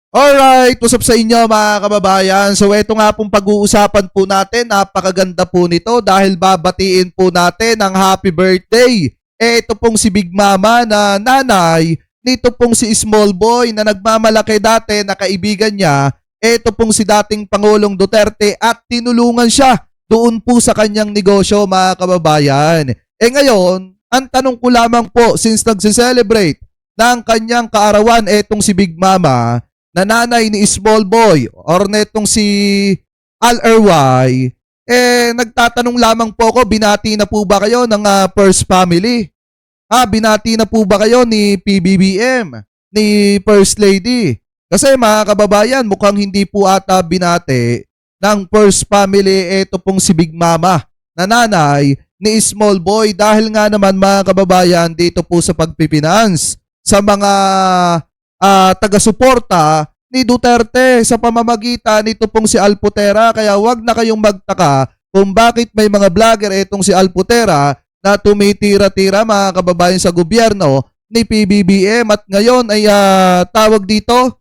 Alright, what's up sa inyo mga kababayan? So ito nga pong pag-uusapan po natin, napakaganda po nito dahil babatiin po natin ang happy birthday. Ito pong si Big Mama na nanay, nito pong si Small Boy na nagmamalaki dati na kaibigan niya. Ito pong si dating Pangulong Duterte at tinulungan siya doon po sa kanyang negosyo mga kababayan. Ngayon, ang tanong ko lamang po since nagse-celebrate ng kanyang kaarawan etong si Big Mama, na nanay ni Small Boy or netong si Al RY, nagtatanong lamang po ako, binati na po ba kayo ng First Family? Binati na po ba kayo ni PBBM, ni First Lady? Kasi mga kababayan, mukhang hindi po ata binati ng First Family ito pong si Big Mama na nanay ni Small Boy dahil nga naman mga kababayan dito po sa pagpipinance sa mga taga-suporta ni Duterte sa pamamagitan nito pong si Alputera. Kaya wag na kayong magtaka kung bakit may mga vlogger itong si Alputera na tumitira-tira mga kababayan sa gobyerno ni PBBM at ngayon ay tawag dito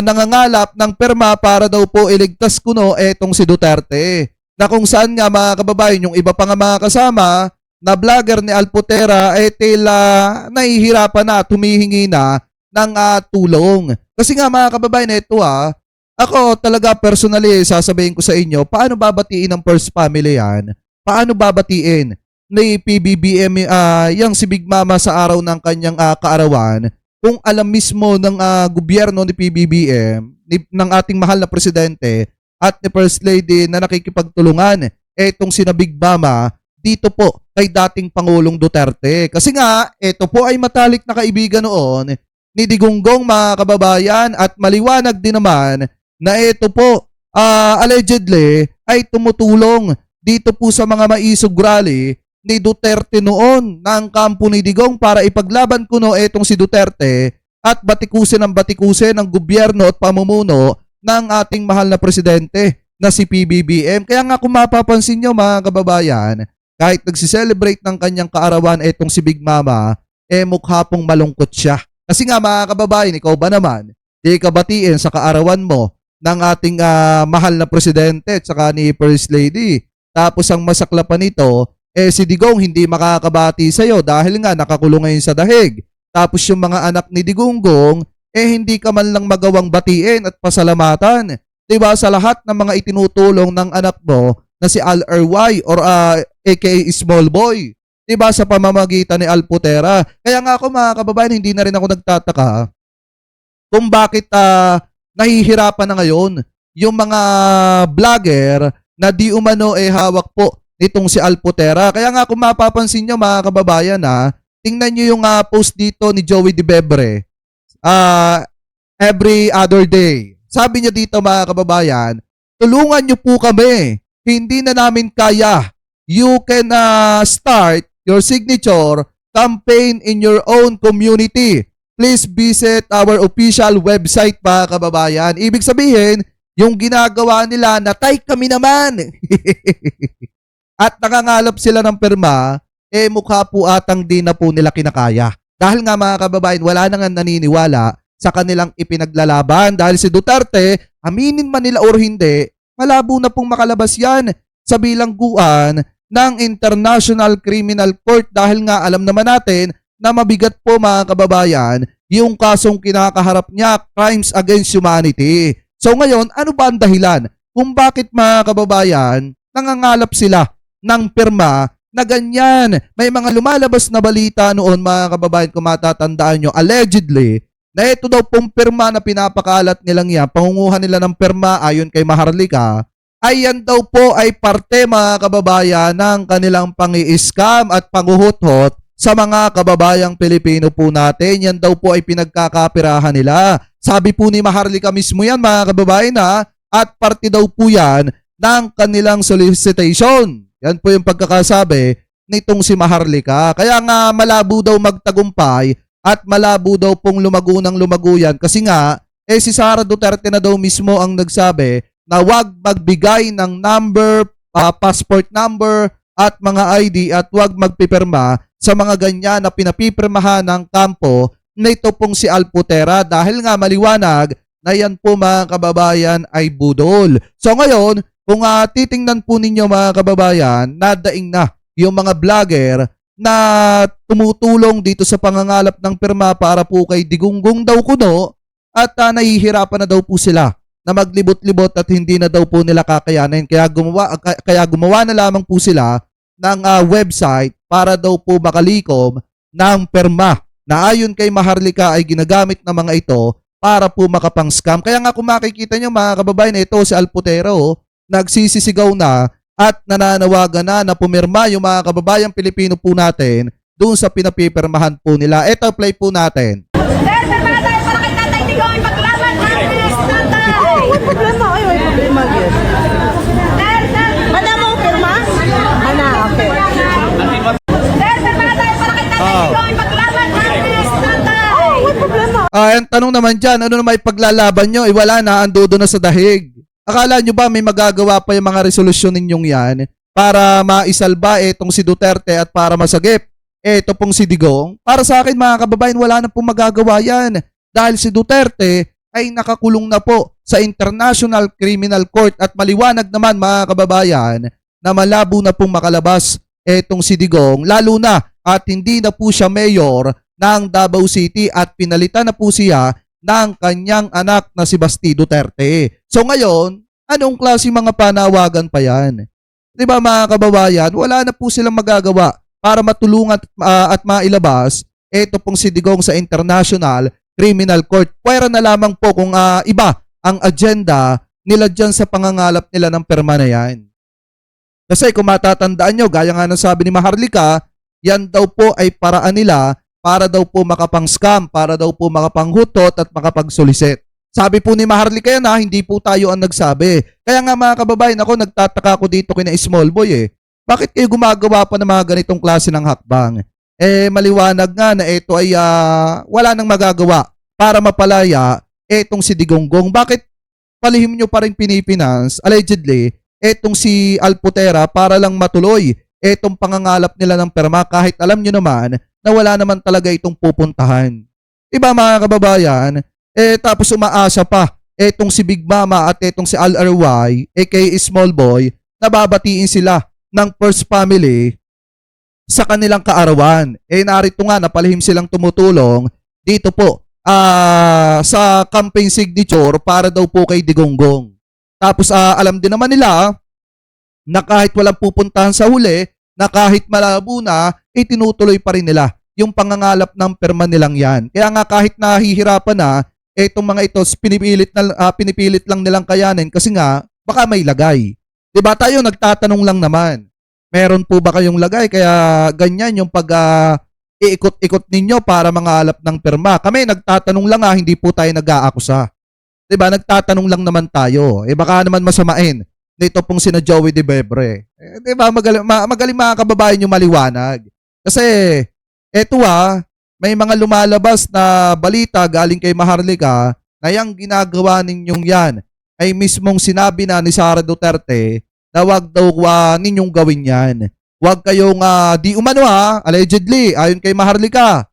nangangalap ng perma para daw po iligtas kuno etong si Duterte, na kung saan nga mga kababayan yung iba pa nga mga kasama na vlogger ni Alputera tila nahihirapan na, tumihingi na ng tulong. Kasi nga mga kababayan, ito ako talaga personally sasabihin ko sa inyo, paano babatiin ng First Family yan? Paano babatiin ni PBBM yung si Big Mama sa araw ng kanyang kaarawan kung alam mismo ng gobyerno ni PBBM, ng ating mahal na presidente at ni First Lady na nakikipagtulungan etong sina Big Mama dito po kay dating Pangulong Duterte. Kasi nga, ito po ay matalik na kaibigan noon ni Digonggong mga kababayan at maliwanag din naman na ito po allegedly ay tumutulong dito po sa mga maisog rally ni Duterte noon ng kampo ni Digong para ipaglaban kuno etong si Duterte at batikusin ng gobyerno at pamumuno ng ating mahal na presidente na si PBBM. Kaya nga kung mapapansin nyo mga kababayan, kahit nagsiselebrate ng kanyang kaarawan etong si Big Mama, mukha pong malungkot siya. Kasi nga mga kababayan, ikaw ba naman, di ka batiin sa kaarawan mo ng ating mahal na presidente at saka ni First Lady. Tapos ang masakla pa nito, si Digong hindi makakabati sa'yo dahil nga nakakulong ngayon sa dahig. Tapos yung mga anak ni Digonggong, hindi ka man lang magawang batiin at pasalamatan. Diba sa lahat ng mga itinutulong ng anak mo na si Al RY or aka Small Boy. Diba sa pamamagitan ni Alputera. Kaya nga ako mga kababayan, hindi na rin ako nagtataka kung bakit nahihirapan na ngayon yung mga vlogger na di umano hawak po nitong si Alputera. Kaya nga kung mapapansin nyo mga kababayan, tingnan nyo yung post dito ni Joey De Bebre every other day. Sabi niya dito mga kababayan, tulungan nyo po kami, hindi na namin kaya. You can start your signature campaign in your own community. Please visit our official website mga kababayan. Ibig sabihin, yung ginagawa nila, natay kami naman. At nakangalap sila ng perma, mukha po atang di na po nila kinakaya. Dahil nga mga kababayan, wala na nga naniniwala sa kanilang ipinaglalaban. Dahil si Duterte, aminin man nila or hindi, malabo na pong makalabas yan sa bilangguan ng International Criminal Court dahil nga alam naman natin na mabigat po mga kababayan yung kasong kinakaharap niya, crimes against humanity. So ngayon, ano ba ang dahilan kung bakit mga kababayan nangangalap sila ng pirma na ganyan? May mga lumalabas na balita noon mga kababayan, kung matatandaan nyo, allegedly, na ito daw pong pirma na pinapakalat nilang yan, pangunguhan nila ng pirma ayon kay Maharlika, ay yan daw po ay parte mga kababayan ng kanilang pangi-scam at panguhuthot sa mga kababayang Pilipino po natin. Yan daw po ay pinagkakapirahan nila. Sabi po ni Maharlika mismo yan mga kababayan at parte daw po yan ng kanilang solicitation. Yan po yung pagkakasabi nitong si Maharlika. Kaya nga malabo daw magtagumpay at malabo daw pong lumago ng lumago yan kasi nga si Sara Duterte na daw mismo ang nagsabi na wag magbigay ng number, passport number at mga ID at wag magpipirma sa mga ganyan na pinapipirmahan ng kampo na ito pong si Alputera dahil nga maliwanag na yan po mga kababayan ay budol. So ngayon, kung titingnan po ninyo mga kababayan, nadaing na yung mga vlogger na tumutulong dito sa pangangalap ng pirma para po kay Digonggong daw kuno at nahihirapan na daw po sila na maglibot-libot at hindi na daw po nila kakayanin. Kaya gumawa na lamang po sila ng website para daw po makalikom ng pirma na ayon kay Maharlika ay ginagamit ng mga ito para po makapang-scam. Kaya nga kung makikita nyo mga kababayan, ito si Alputero, nagsisisigaw na at nananawagan na pumirma yung mga kababayang Pilipino po natin doon sa pinapipirmahan po nila. Ito, play po natin. Sir, pirma tayo para kay Tatay Digong ipaglaban natin, Tatay! May problema. Ay, may problema yun. Sir, Ano mo, pirma? Ana, okay. sir, pirma tayo para kay Tatay Digong ipaglaban natin, Tatay! May problema. Ang tanong naman dyan, ano naman ipaglalaban nyo? Wala na, andodo na sa dahig. Akala nyo ba may magagawa pa yung mga resolusyon ninyong yan para maisalba itong si Duterte at para masagip ito pong si Digong? Para sa akin mga kababayan, wala na pong magagawa yan dahil si Duterte ay nakakulong na po sa International Criminal Court at maliwanag naman mga kababayan na malabo na pong makalabas itong si Digong, lalo na at hindi na po siya mayor ng Davao City at pinalitan na po siya ng kanyang anak na si Basti Duterte. So ngayon, anong klase mga panawagan pa yan? Di ba mga kababayan, wala na po silang magagawa para matulungan at mailabas ito pong si Digong sa International Criminal Court. Pwera na lamang po kung iba ang agenda nila dyan sa pangangalap nila ng pirma na yan. Kasi kung matatandaan nyo, gaya nga ng sabi ni Maharlika, yan daw po ay paraan nila para daw po makapang-scam, para daw po makapanghutot at makapag-solicit. Sabi po ni Maharlika yan hindi po tayo ang nagsabi. Kaya nga mga kababayan, ako nagtataka ko dito kina Small Boy Bakit kayo gumagawa pa ng mga ganitong klase ng hakbang? Maliwanag nga na ito ay wala nang magagawa para mapalaya etong si Digonggong. Bakit palihim nyo pa rin pinifinance, allegedly, etong si Alputera para lang matuloy etong pangangalap nila ng pirma kahit alam nyo naman na wala naman talaga itong pupuntahan. Diba mga kababayan? Tapos umaasa pa etong si Big Mama at etong si Al-RY, aka Small Boy, nababatiin sila ng First Family sa kanilang kaarawan. Narito nga, napalihim silang tumutulong dito po sa campaign signature para daw po kay Digonggong. Tapos alam din naman nila na kahit walang pupuntahan sa huli, na kahit malabo na, itinutuloy pa rin nila yung pangangalap ng pirma nilang yan. Kaya nga kahit nahihirapan na, itong mga ito, pinipilit lang nilang kayanin kasi nga, baka may lagay. Diba tayo nagtatanong lang naman, meron po ba kayong lagay? Kaya ganyan yung iikot-ikot ninyo para mangalap ng pirma. Kami nagtatanong lang hindi po tayo nag-aakusa. Diba nagtatanong lang naman tayo. Baka naman masamain nito pong sina Joey De Bebre. Diba magaling mga kababayan yung maliwanag. Kasi eto may mga lumalabas na balita galing kay Maharlika na yung ginagawa ninyong yan ay mismong sinabi na ni Sara Duterte na wag daw ninyong gawin yan. Wag kayong di umano allegedly, ayon kay Maharlika.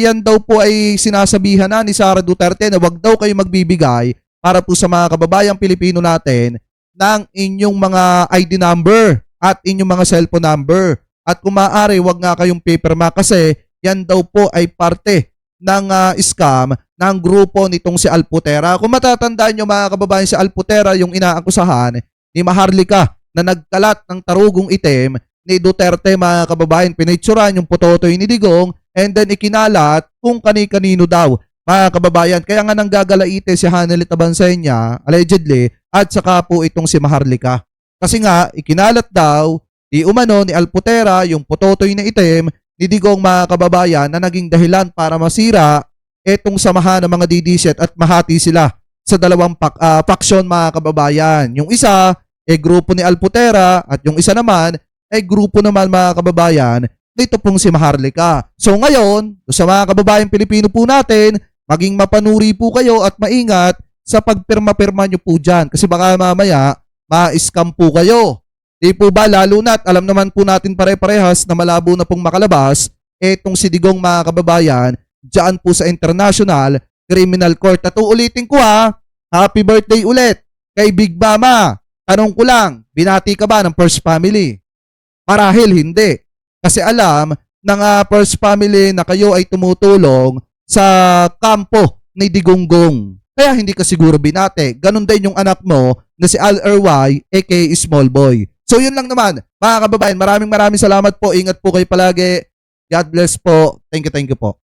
Yan daw po ay sinasabihan na ni Sara Duterte na wag daw kayo magbibigay para po sa mga kababayang Pilipino natin ng inyong mga ID number at inyong mga cellphone number. At kung maaari, wag nga kayong paperma kasi yan daw po ay parte ng scam ng grupo nitong si Alputera. Kung matatandaan nyo mga kababayan, si Alputera yung inaakusahan ni Maharlika na nagkalat ng tarugong itim ni Duterte mga kababayan. Pinitsuran yung putotoy ni Digong and then ikinalat kung kani-kanino daw mga kababayan. Kaya nga nanggagalaite si Hanelit Abansenya allegedly at saka po itong si Maharlika. Kasi nga ikinalat daw di umano ni Alputera yung putotoy na itim ni Digong mga kababayan na naging dahilan para masira etong samahan ng mga didiset at mahati sila sa dalawang faksyon mga kababayan. Yung isa grupo ni Alputera at yung isa naman grupo naman mga kababayan nito pong si Maharlika. So ngayon, sa mga kababayan Pilipino po natin, maging mapanuri po kayo at maingat sa pagpirma-pirma nyo po dyan. Kasi baka mamaya, ma-scam po kayo. Di po ba, lalo na at alam naman po natin pare-parehas na malabo na pong makalabas, etong si Digong mga kababayan, dyan po sa International criminal court. At uulitin ko happy birthday ulit kay Big Mama. Tanong ko lang, binati ka ba ng first family? Marahil hindi. Kasi alam ng first family na kayo ay tumutulong sa kampo ni Digonggong. Kaya hindi ka siguro binate. Ganon din yung anak mo na si Al RY aka Small Boy. So yun lang naman. Mga kababayan, maraming salamat po. Ingat po kayo palagi. God bless po. Thank you po.